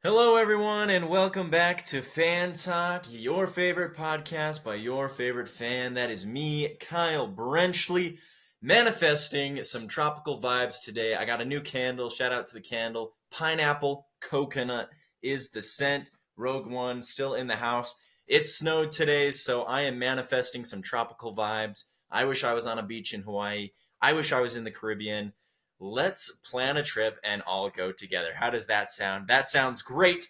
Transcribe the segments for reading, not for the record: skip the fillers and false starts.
Hello, everyone, and welcome back to Fan Talk, your favorite podcast by your favorite fan. That is me, Kyle Brenchley, manifesting some tropical vibes today. I got a new candle. Shout out to the candle. Pineapple coconut is the scent. Rogue One still in the house. It snowed today, so I am manifesting some tropical vibes. I wish I was on a beach in Hawaii. I wish I was in the Caribbean. Let's plan a trip and all go together. How does that sound? That sounds great.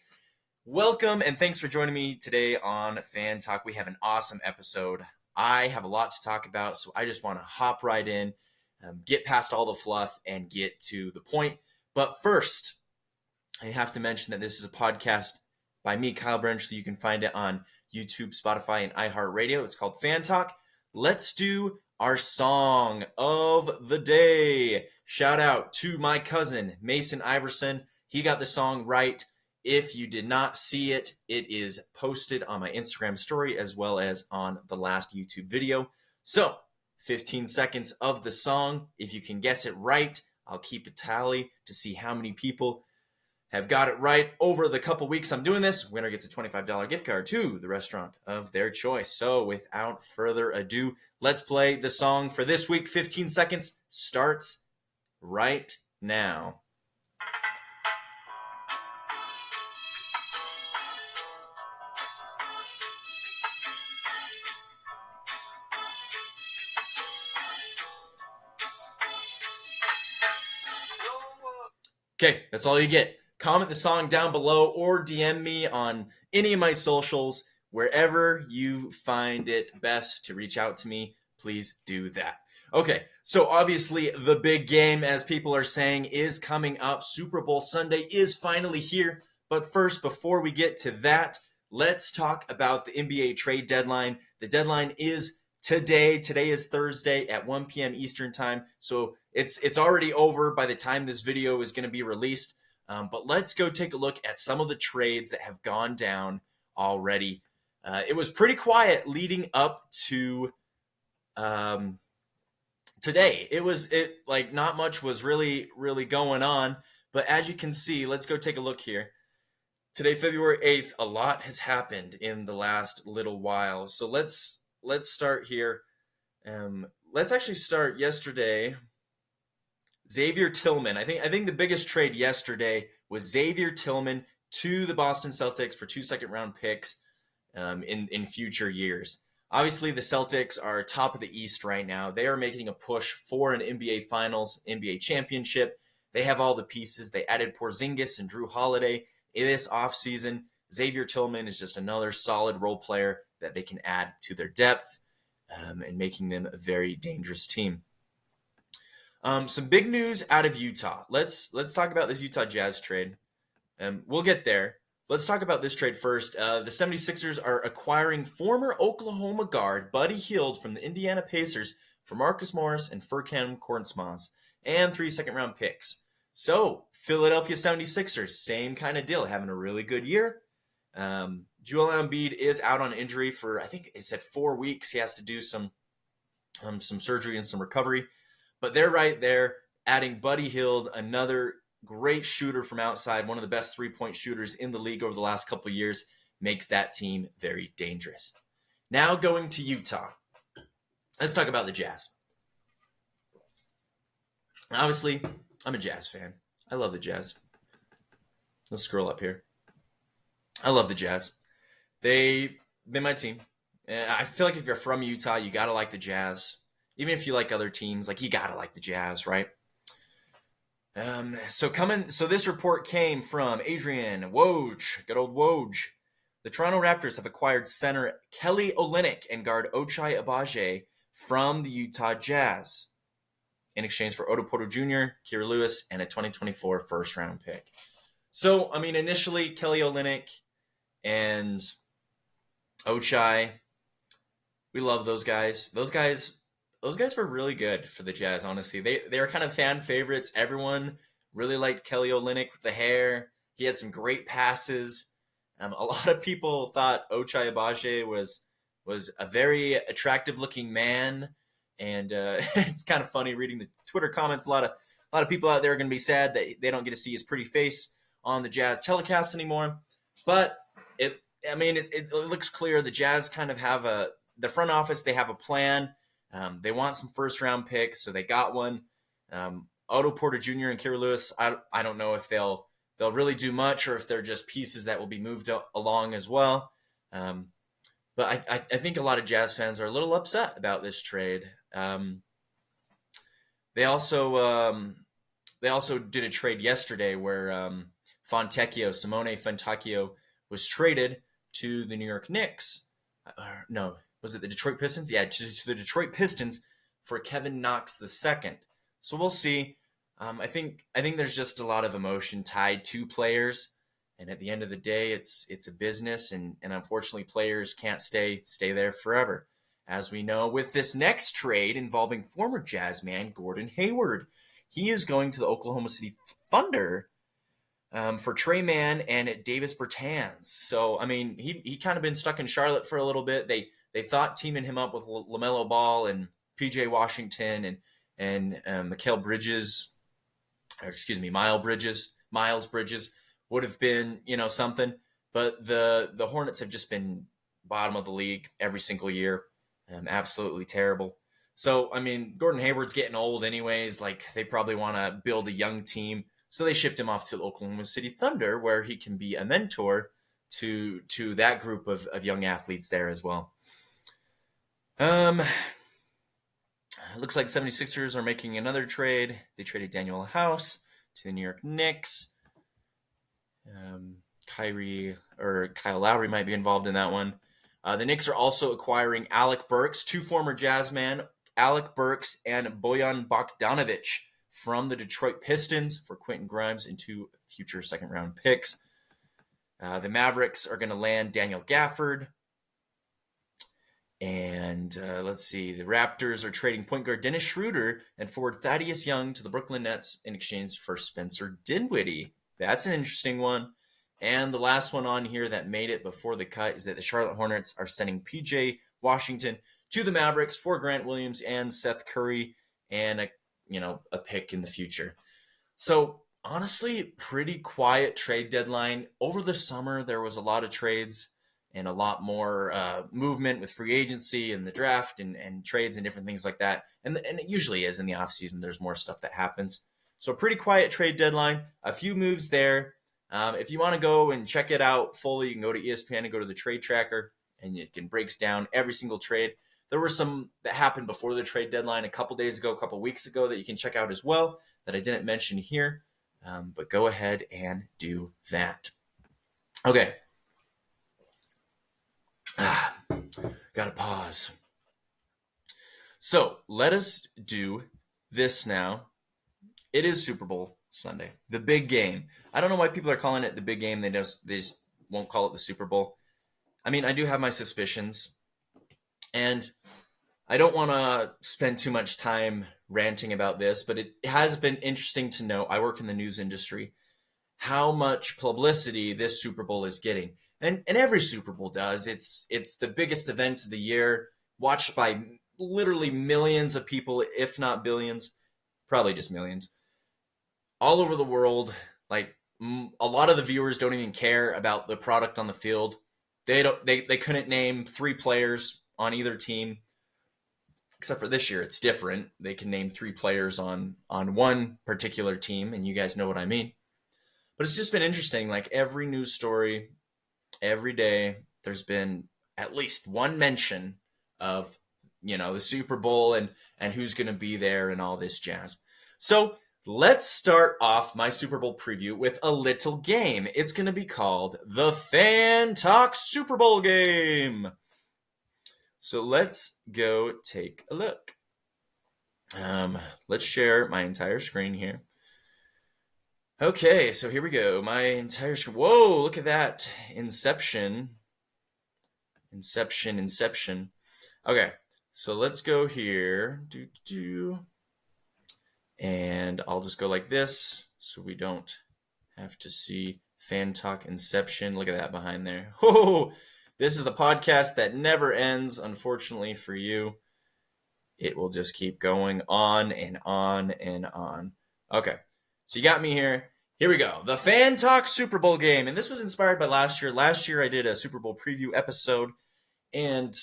Welcome and thanks for joining me today on Fan Talk. We have an awesome episode. I have a lot to talk about, so I just want to hop right in, get past all the fluff, and get to the point. But first, I have to mention that this is a podcast by me, Kyle Brenchley. You can find it on YouTube, Spotify, and iHeartRadio. It's called Fan Talk. Let's do our song of the day. Shout out to my cousin, Mason Iverson. He got the song right. If you did not see it, it is posted on my Instagram story as well as on the last YouTube video. So, 15 seconds of the song. If you can guess it right, I'll keep a tally to see how many people have got it right over the couple weeks I'm doing this. Winner gets a $25 gift card to the restaurant of their choice. So without further ado, let's play the song for this week. 15 seconds starts right now. Okay, that's all you get. Comment the song down below or DM me on any of my socials. Wherever you find it best to reach out to me, please do that. Okay, so obviously the big game, as people are saying, is coming up. Super Bowl Sunday is finally here. But first, before we get to that, let's talk about the NBA trade deadline. The deadline is today. Today is Thursday at 1 p.m. Eastern time. So it's already over by the time this video is going to be released. But let's go take a look at some of the trades that have gone down already. It was pretty quiet leading up to today. Not much was really going on. But as you can see, let's go take a look here. Today, February 8th, a lot has happened in the last little while. So let's start here. Let's actually start yesterday. Xavier Tillman. I think the biggest trade yesterday was Xavier Tillman to the Boston Celtics for 2 second-round picks in future years. Obviously, the Celtics are top of the East right now. They are making a push for an NBA Finals, NBA championship. They have all the pieces. They added Porzingis and Drew Holiday in this offseason. Xavier Tillman is just another solid role player that they can add to their depth and making them a very dangerous team. Some big news out of Utah. Let's talk about this Utah Jazz trade. We'll get there. Let's talk about this trade first. The 76ers are acquiring former Oklahoma guard Buddy Hield from the Indiana Pacers for Marcus Morris and Furkan Korkmaz and 3 second-round picks. So, Philadelphia 76ers, same kind of deal, having a really good year. Joel Embiid is out on injury for, I think it said 4 weeks. He has to do some surgery and some recovery. But they're right there adding Buddy Hield, another great shooter from outside, one of the best three-point shooters in the league over the last couple of years, makes that team very dangerous. Now going to Utah. Let's talk about the Jazz. Obviously, I'm a Jazz fan. I love the Jazz. Let's scroll up here. I love the Jazz. They're my team. I feel like if you're from Utah, you got to like the Jazz. Even if you like other teams, you got to like the Jazz, right? So this report came from Adrian Woj, good old Woj. The Toronto Raptors have acquired center Kelly Olynyk and guard Ochai Agbaji from the Utah Jazz in exchange for Otto Porter Jr., Kira Lewis, and a 2024 first-round pick. So, initially, Kelly Olynyk and Ochai, we love those guys. Those guys were really good for the Jazz, honestly. They were kind of fan favorites. Everyone really liked Kelly Olynyk with the hair. He had some great passes. A lot of people thought Ochai Agbaji was a very attractive-looking man, and it's kind of funny reading the Twitter comments. A lot of people out there are going to be sad that they don't get to see his pretty face on the Jazz telecast anymore. But it looks clear the Jazz kind of have the front office. They have a plan. They want some first round picks, so they got one. Otto Porter Jr. and Kira Lewis. I don't know if they'll really do much or if they're just pieces that will be moved along as well. But I think a lot of Jazz fans are a little upset about this trade. They also did a trade yesterday where Simone Fontecchio was traded to the New York Knicks. No, was it the Detroit Pistons? Yeah, to the Detroit Pistons for Kevin Knox II. So we'll see. I think there's just a lot of emotion tied to players, and at the end of the day, it's a business, and unfortunately, players can't stay there forever. As we know, with this next trade involving former Jazz man Gordon Hayward, he is going to the Oklahoma City Thunder for Trey Mann and Davis Bertans. So, I mean, he kind of been stuck in Charlotte for a little bit. They thought teaming him up with LaMelo Ball and PJ Washington and Miles Bridges would have been, something. But the Hornets have just been bottom of the league every single year. Absolutely terrible. So, I mean, Gordon Hayward's getting old anyways. Like, they probably want to build a young team. So they shipped him off to the Oklahoma City Thunder, where he can be a mentor to that group of young athletes there as well. It looks like 76ers are making another trade. They traded Daniel House to the New York Knicks. Kyle Lowry might be involved in that one. The Knicks are also acquiring Alec Burks, two former Jazzmen, Alec Burks and Bojan Bogdanovic from the Detroit Pistons for Quentin Grimes and two future second-round picks. The Mavericks are going to land Daniel Gafford. And let's see, the Raptors are trading point guard Dennis Schroeder and forward Thaddeus Young to the Brooklyn Nets in exchange for Spencer Dinwiddie. That's an interesting one. And the last one on here that made it before the cut is that the Charlotte Hornets are sending PJ Washington to the Mavericks for Grant Williams and Seth Curry and a pick in the future. So honestly, pretty quiet trade deadline. Over the summer, there was a lot of trades and a lot more movement with free agency and the draft and trades and different things like that. And it usually is in the offseason. There's more stuff that happens. So pretty quiet trade deadline. A few moves there. If you want to go and check it out fully, you can go to ESPN and go to the trade tracker, and it can breaks down every single trade. There were some that happened before the trade deadline a couple weeks ago that you can check out as well that I didn't mention here. But go ahead and do that. Okay. Gotta pause. So let us do this now. It is Super Bowl Sunday, the big game. I don't know why people are calling it the big game. They just won't call it the Super Bowl. I mean, I do have my suspicions, and I don't want to spend too much time ranting about this, but it has been interesting to know, I work in the news industry, how much publicity this Super Bowl is getting. And every Super Bowl does. It's the biggest event of the year, watched by literally millions of people, if not billions, probably just millions, all over the world. Like, a lot of the viewers don't even care about the product on the field. They couldn't name 3 players on either team, except for this year. It's different. They can name 3 players on one particular team, and you guys know what I mean. But it's just been interesting. Like, every news story, every day, there's been at least one mention of, the Super Bowl and who's going to be there and all this jazz. So let's start off my Super Bowl preview with a little game. It's going to be called the Fan Talk Super Bowl Game. So let's go take a look. Let's share my entire screen here. Okay, so here we go. My entire screen. Whoa, look at that. Inception. Okay, so let's go here. And I'll just go like this so we don't have to see Fan Talk Inception. Look at that behind there. Oh, this is the podcast that never ends, unfortunately for you. It will just keep going on and on and on. Okay, so you got me here. Here we go. The Fan Talk Super Bowl game. And this was inspired by last year. Last year, I did a Super Bowl preview episode, and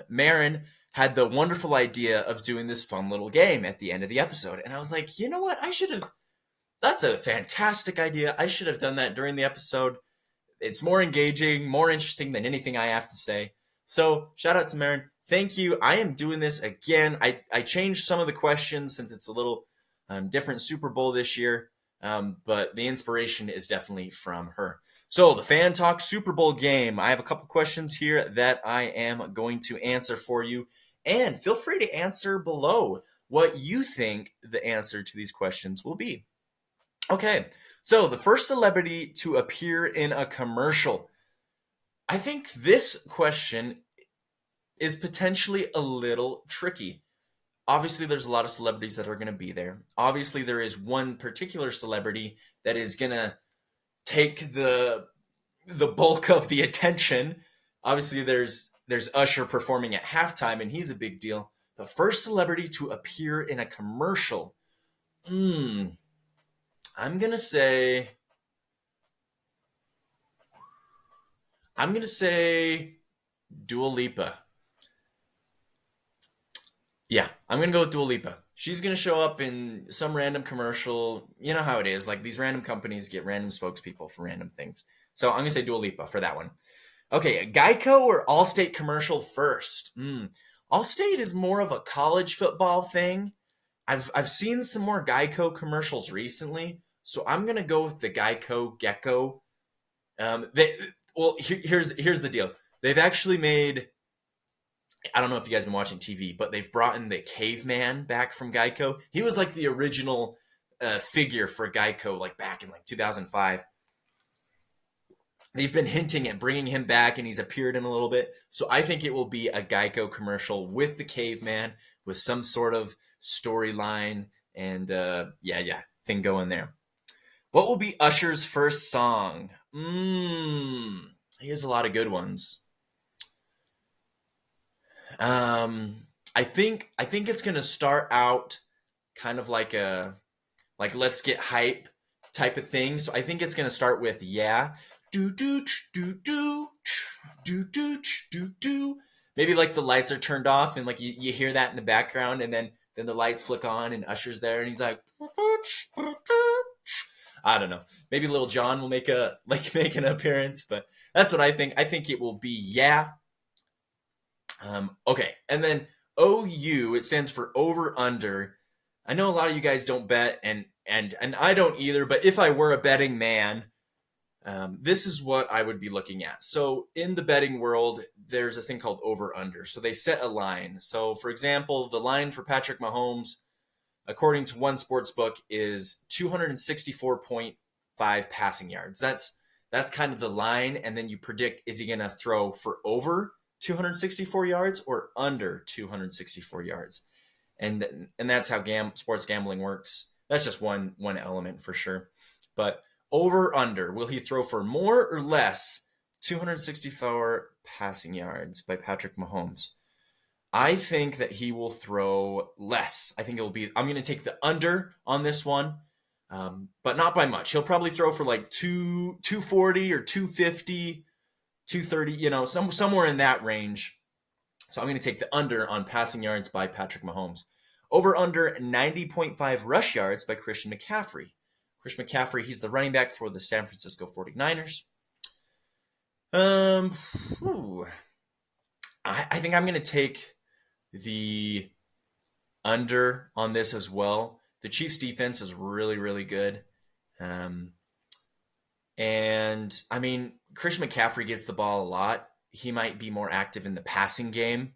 Marin had the wonderful idea of doing this fun little game at the end of the episode. And I was like, you know what? That's a fantastic idea. I should have done that during the episode. It's more engaging, more interesting than anything I have to say. So, shout out to Marin. Thank you. I am doing this again. I changed some of the questions since it's a little different Super Bowl this year, but the inspiration is definitely from her. So, the Fan Talk Super Bowl game. I have a couple questions here that I am going to answer for you. And feel free to answer below what you think the answer to these questions will be. Okay, so the first celebrity to appear in a commercial. I think this question is potentially a little tricky. Obviously, there's a lot of celebrities that are going to be there. Obviously, there is one particular celebrity that is going to take the bulk of the attention. Obviously, there's Usher performing at halftime, and he's a big deal. The first celebrity to appear in a commercial. I'm gonna say Dua Lipa. Yeah, I'm gonna go with Dua Lipa. She's gonna show up in some random commercial. You know how it is. Like these random companies get random spokespeople for random things. So I'm gonna say Dua Lipa for that one. Okay, Geico or Allstate commercial first? Allstate is more of a college football thing. I've seen some more Geico commercials recently, so I'm gonna go with the Geico Gecko. Here's the deal. They've actually made. I don't know if you guys have been watching TV, but they've brought in the caveman back from Geico. He was like the original figure for Geico, like back in like 2005. They've been hinting at bringing him back, and he's appeared in a little bit. So I think it will be a Geico commercial with the caveman, with some sort of storyline and thing going there. What will be Usher's first song? He has a lot of good ones. I think it's gonna start out kind of like a let's get hype type of thing. So I think it's gonna start with do do do do do do do do. Maybe like the lights are turned off and like you hear that in the background, and then the lights flick on and Usher's there and he's like, I don't know. Maybe Lil Jon will make an appearance, but that's what I think. I think it will be Okay, and then OU, it stands for over under. I know a lot of you guys don't bet, and I don't either. But if I were a betting man, this is what I would be looking at. So in the betting world, there's this thing called over under. So they set a line. So for example, the line for Patrick Mahomes, according to one sports book, is 264.5 passing yards. That's kind of the line, and then you predict, is he going to throw for over 264 yards or under 264 yards? And that's how sports gambling works. That's just one element for sure. But over under, will he throw for more or less 264 passing yards by Patrick Mahomes? I think that he will throw less. I think it will be. I'm going to take the under on this one, but not by much. He'll probably throw for like 240 or 250, 230. Somewhere in that range. So I'm going to take the under on passing yards by Patrick Mahomes. Over under 90.5 rush yards by Christian McCaffrey. Christian McCaffrey, he's the running back for the San Francisco 49ers. I think I'm going to take the under on this as well. The Chiefs defense is really, really good. And I mean, Christian McCaffrey gets the ball a lot. He might be more active in the passing game,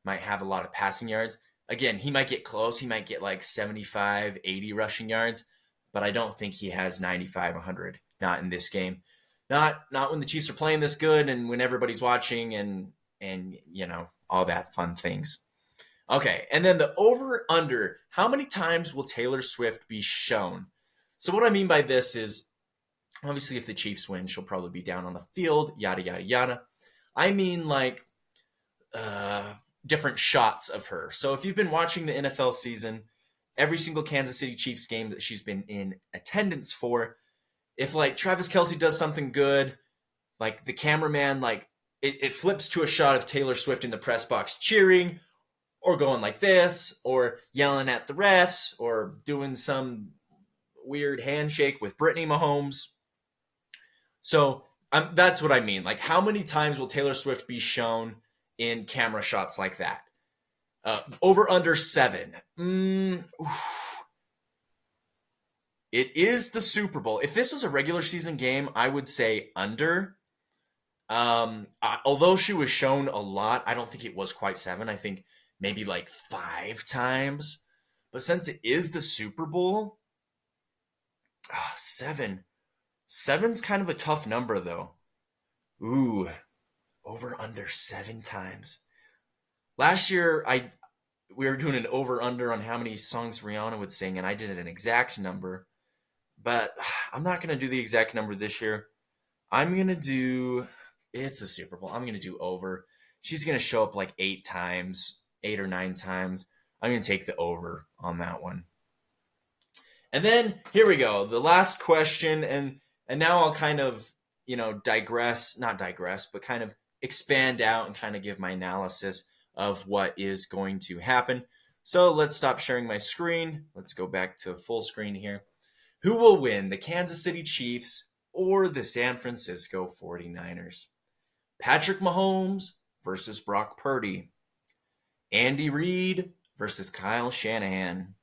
might have a lot of passing yards. Again, he might get close. He might get like 75, 80 rushing yards, but I don't think he has 95, 100. Not in this game. Not when the Chiefs are playing this good and when everybody's watching and all that fun things. Okay, and then the over-under. How many times will Taylor Swift be shown? So what I mean by this is, obviously, if the Chiefs win, she'll probably be down on the field, yada, yada, yada. I mean, like, different shots of her. So if you've been watching the NFL season, every single Kansas City Chiefs game that she's been in attendance for, if like Travis Kelce does something good, like the cameraman, like it flips to a shot of Taylor Swift in the press box cheering or going like this or yelling at the refs or doing some weird handshake with Brittany Mahomes. So that's what I mean. Like, how many times will Taylor Swift be shown in camera shots like that? Over under 7. It is the Super Bowl. If this was a regular season game, I would say under. Although she was shown a lot, I don't think it was quite 7. I think maybe like 5 times. But since it is the Super Bowl, 7. 7's kind of a tough number, though. Ooh, over under 7 times. Last year, we were doing an over under on how many songs Rihanna would sing, and I did an exact number. But I'm not going to do the exact number this year. I'm going to do, it's the Super Bowl. I'm going to do over. She's going to show up like 8 times, 8 or 9 times. I'm going to take the over on that one. And then here we go. The last question. And now I'll kind of, not digress, but kind of expand out and kind of give my analysis of what is going to happen. So let's stop sharing my screen. Let's go back to full screen here. Who will win, the Kansas City Chiefs or the San Francisco 49ers? Patrick Mahomes versus Brock Purdy. Andy Reid versus Kyle Shanahan.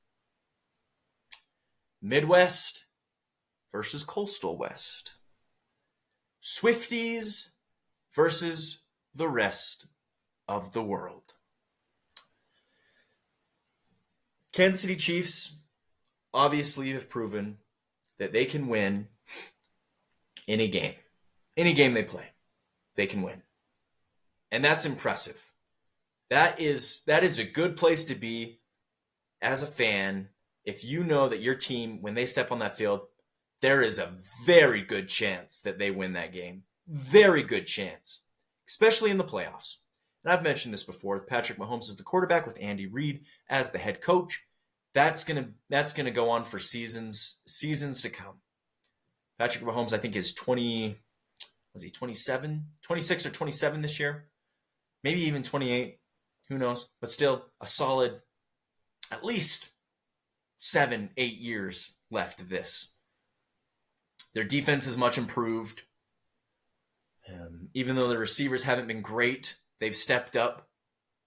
Midwest versus Coastal West. Swifties versus the rest of the world. Kansas City Chiefs obviously have proven that they can win any game. Any game they play, they can win. And that's impressive. That is a good place to be as a fan if you know that your team, when they step on that field, there is a very good chance that they win that game. Very good chance, especially in the playoffs. And I've mentioned this before. Patrick Mahomes is the quarterback with Andy Reid as the head coach. That's gonna go on for seasons to come. Patrick Mahomes, I think, is 27, 26 or 27 this year, maybe even 28. Who knows? But still, a solid, at least 7, 8 years left of this. Their defense is much improved. Even though the receivers haven't been great, they've stepped up.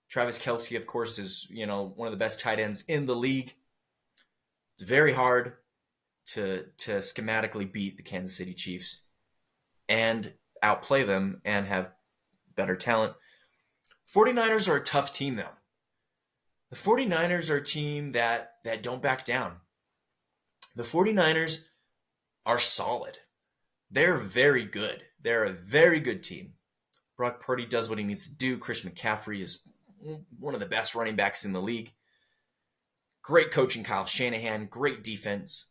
Travis Kelce, of course, is one of the best tight ends in the league. It's very hard to schematically beat the Kansas City Chiefs and outplay them and have better talent. 49ers are a tough team, though. The 49ers are a team that don't back down. The 49ers are solid. They're very good. They're a very good team. Brock Purdy does what he needs to do. Christian McCaffrey is one of the best running backs in the league. Great coaching, Kyle Shanahan. Great defense.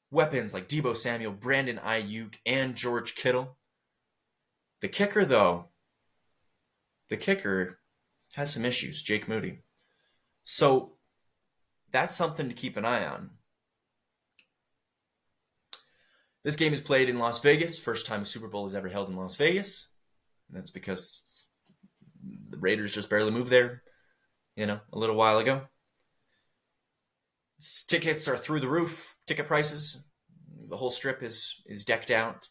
Weapons like Deebo Samuel, Brandon Ayuk, and George Kittle. The kicker, though, has some issues, Jake Moody. So that's something to keep an eye on. This game is played in Las Vegas. First time a Super Bowl is ever held in Las Vegas. And that's because the Raiders just barely moved there, a little while ago. Tickets are through the roof. Ticket prices. The whole strip is decked out.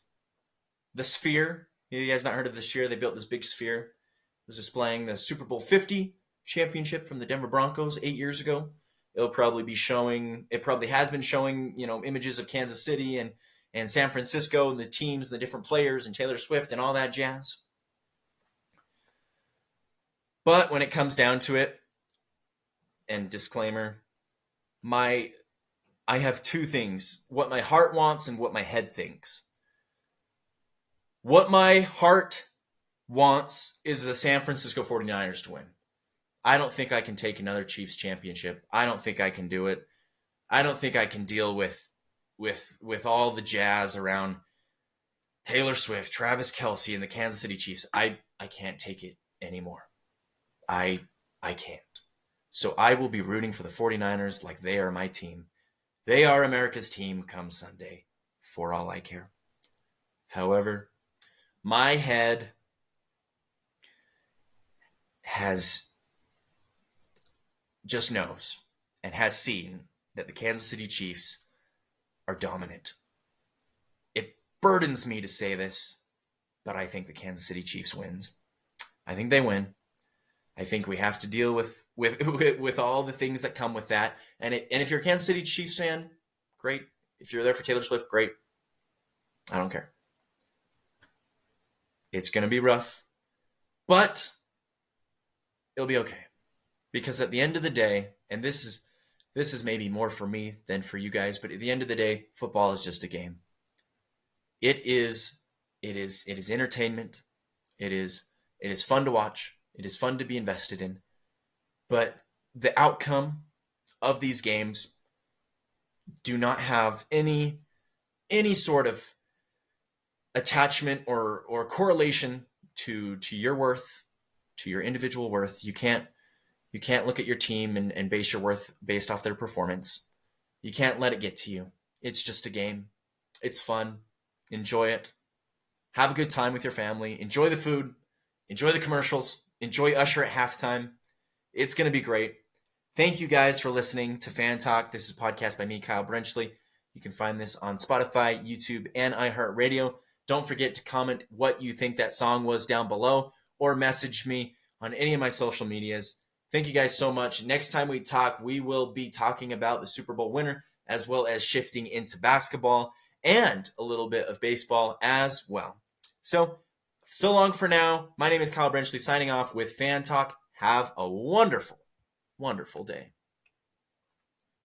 The Sphere. You guys not heard of the Sphere? They built this big sphere. It was displaying the Super Bowl 50 championship from the Denver Broncos 8 years ago. It probably has been showing, images of Kansas City and San Francisco and the teams and the different players and Taylor Swift and all that jazz. But when it comes down to it, and disclaimer, I have 2 things, what my heart wants and what my head thinks. What my heart wants is the San Francisco 49ers to win. I don't think I can take another Chiefs championship. I don't think I can do it. I don't think I can deal with all the jazz around Taylor Swift, Travis Kelce, and the Kansas City Chiefs. I can't take it anymore. I can't. So I will be rooting for the 49ers like they are my team. They are America's team come Sunday, for all I care. However, my head just knows and has seen that the Kansas City Chiefs are dominant. It burdens me to say this, but I think the Kansas City Chiefs wins. I think they win. I think we have to deal with with all the things that come with that. And if you're a Kansas City Chiefs fan, great. If you're there for Taylor Swift, great. I don't care. It's going to be rough, but it'll be okay. Because at the end of the day, and this is maybe more for me than for you guys, but at the end of the day, football is just a game. It is entertainment. It is fun to watch. It is fun to be invested in. But the outcome of these games do not have any sort of attachment or correlation to your worth, to your individual worth. You can't look at your team and base your worth based off their performance. You can't let it get to you. It's just a game. It's fun. Enjoy it. Have a good time with your family. Enjoy the food. Enjoy the commercials. Enjoy Usher at halftime. It's going to be great. Thank you guys for listening to Fan Talk. This is a podcast by me, Kyle Brenchley. You can find this on Spotify, YouTube, and iHeartRadio. Don't forget to comment what you think that song was down below or message me on any of my social medias. Thank you guys so much. Next time we talk, we will be talking about the Super Bowl winner as well as shifting into basketball and a little bit of baseball as well. So long for now. My name is Kyle Brenchley signing off with Fan Talk. Have a wonderful, wonderful day.